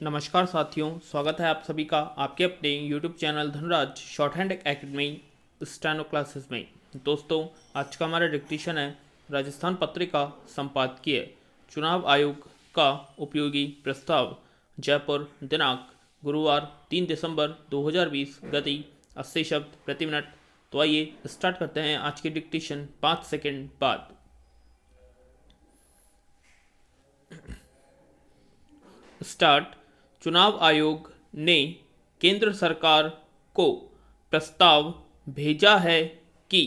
नमस्कार साथियों, स्वागत है आप सभी का आपके अपने YouTube channel Dhanraj short hand academy steno classes में। दोस्तों, आज का हमारा डिक्टेशन है राजस्थान पत्रिका संपादकीय चुनाव आयोग का उपयोगी प्रस्ताव, जयपुर, दिनांक गुरुवार 3 दिसंबर 2020, गति 80 शब्द प्रति मिनट। तो आइए स्टार्ट करते हैं आज की डिक्टेशन 5 सेकंड बाद। स्टार्ट। चुनाव आयोग ने केंद्र सरकार को प्रस्ताव भेजा है कि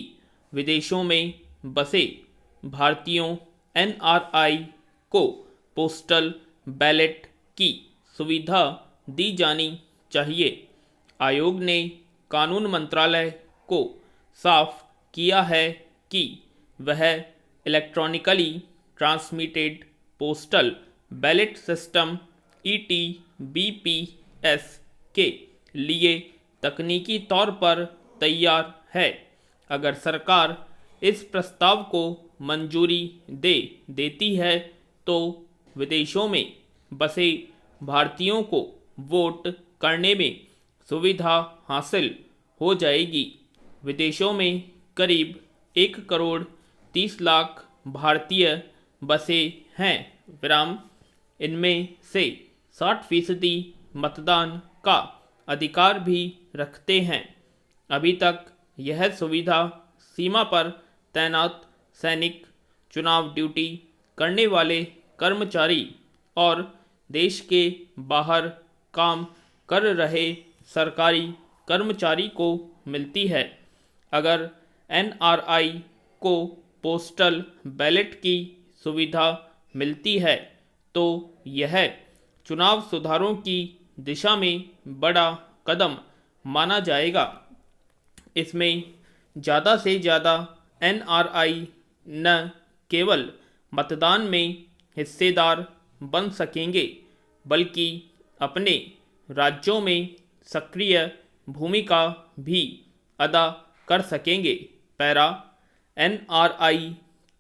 विदेशों में बसे भारतीयों एनआरआई को पोस्टल बैलेट की सुविधा दी जानी चाहिए। आयोग ने कानून मंत्रालय को साफ किया है कि वह electronically transmitted postal ballot system ETBPS के लिए तकनीकी तौर पर तैयार है। अगर सरकार इस प्रस्ताव को मंजूरी देती है तो विदेशों में बसे भारतीयों को वोट करने में सुविधा हासिल हो जाएगी। विदेशों में करीब 1 करोड़ 30 लाख भारतीय बसे हैं। विराम। इनमें से 60% मतदान का अधिकार भी रखते हैं। अभी तक यह सुविधा सीमा पर तैनात सैनिक, चुनाव ड्यूटी करने वाले कर्मचारी और देश के बाहर काम कर रहे सरकारी कर्मचारी को मिलती है। अगर एनआरआई को पोस्टल बैलेट की सुविधा मिलती है तो यह चुनाव सुधारों की दिशा में बड़ा कदम माना जाएगा। इसमें ज़्यादा से ज़्यादा एनआरआई न केवल मतदान में हिस्सेदार बन सकेंगे बल्कि अपने राज्यों में सक्रिय भूमिका भी अदा कर सकेंगे। पैरा। एनआरआई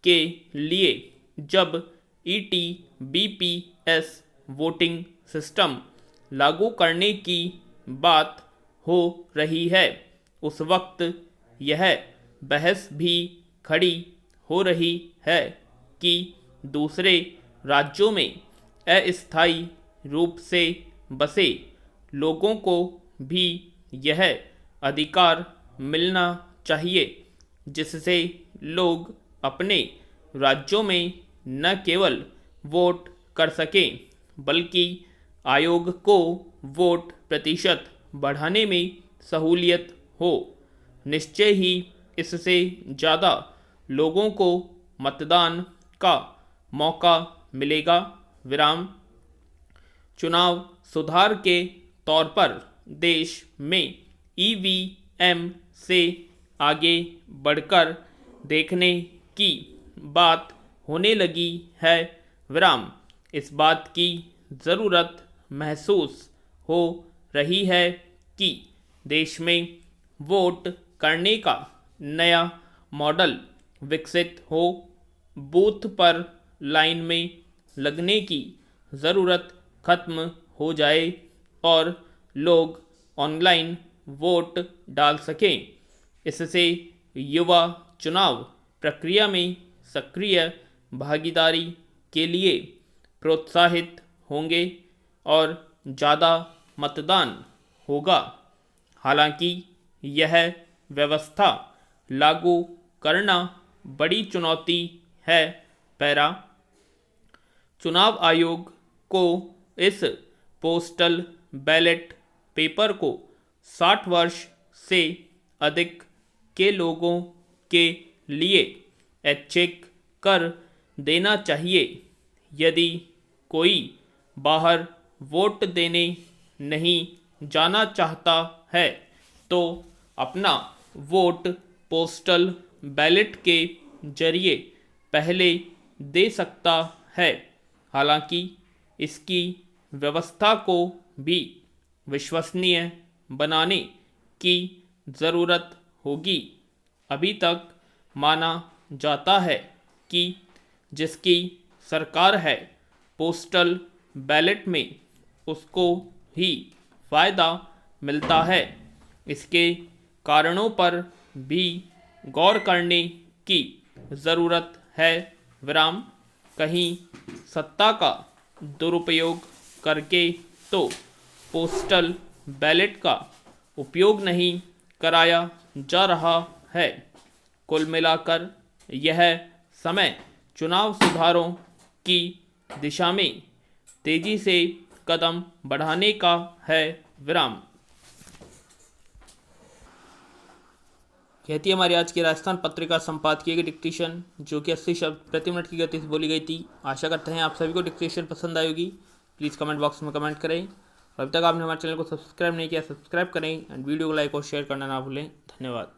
के लिए जब ETBPS वोटिंग सिस्टम लागू करने की बात हो रही है, उस वक्त यह बहस भी खड़ी हो रही है कि दूसरे राज्यों में अस्थायी रूप से बसे लोगों को भी यह अधिकार मिलना चाहिए, जिससे लोग अपने राज्यों में न केवल वोट कर सकें बल्कि आयोग को वोट प्रतिशत बढ़ाने में सहूलियत हो। निश्चय ही इससे ज़्यादा लोगों को मतदान का मौका मिलेगा। विराम। चुनाव सुधार के तौर पर देश में ईवीएम से आगे बढ़कर देखने की बात होने लगी है। विराम। इस बात की ज़रूरत महसूस हो रही है कि देश में वोट करने का नया मॉडल विकसित हो। बूथ पर लाइन में लगने की ज़रूरत खत्म हो जाए और लोग ऑनलाइन वोट डाल सकें। इससे युवा चुनाव प्रक्रिया में सक्रिय भागीदारी के लिए प्रोत्साहित होंगे और ज़्यादा मतदान होगा। हालांकि यह व्यवस्था लागू करना बड़ी चुनौती है। पैरा। चुनाव आयोग को इस पोस्टल बैलेट पेपर को 60 वर्ष से अधिक के लोगों के लिए ऐच्छिक कर देना चाहिए। यदि कोई बाहर वोट देने नहीं जाना चाहता है तो अपना वोट पोस्टल बैलेट के जरिए पहले दे सकता है। हालांकि इसकी व्यवस्था को भी विश्वसनीय बनाने की ज़रूरत होगी। अभी तक माना जाता है कि जिसकी सरकार है पोस्टल बैलेट में उसको ही फायदा मिलता है। इसके कारणों पर भी गौर करने की ज़रूरत है। विराम। कहीं सत्ता का दुरुपयोग करके तो पोस्टल बैलेट का उपयोग नहीं कराया जा रहा है। कुल मिलाकर यह समय चुनाव सुधारों की दिशा में तेजी से कदम बढ़ाने का है। विराम। कहती है हमारी आज की राजस्थान पत्रिका संपादकीय की डिक्टेशन, जो कि 80 शब्द प्रति मिनट की गति से बोली गई थी। आशा करते हैं आप सभी को डिक्टेशन पसंद आएगी। प्लीज़ कमेंट बॉक्स में कमेंट करें। और अभी तक आपने हमारे चैनल को सब्सक्राइब नहीं किया, सब्सक्राइब करें एंड वीडियो को लाइक और शेयर करना ना भूलें। धन्यवाद।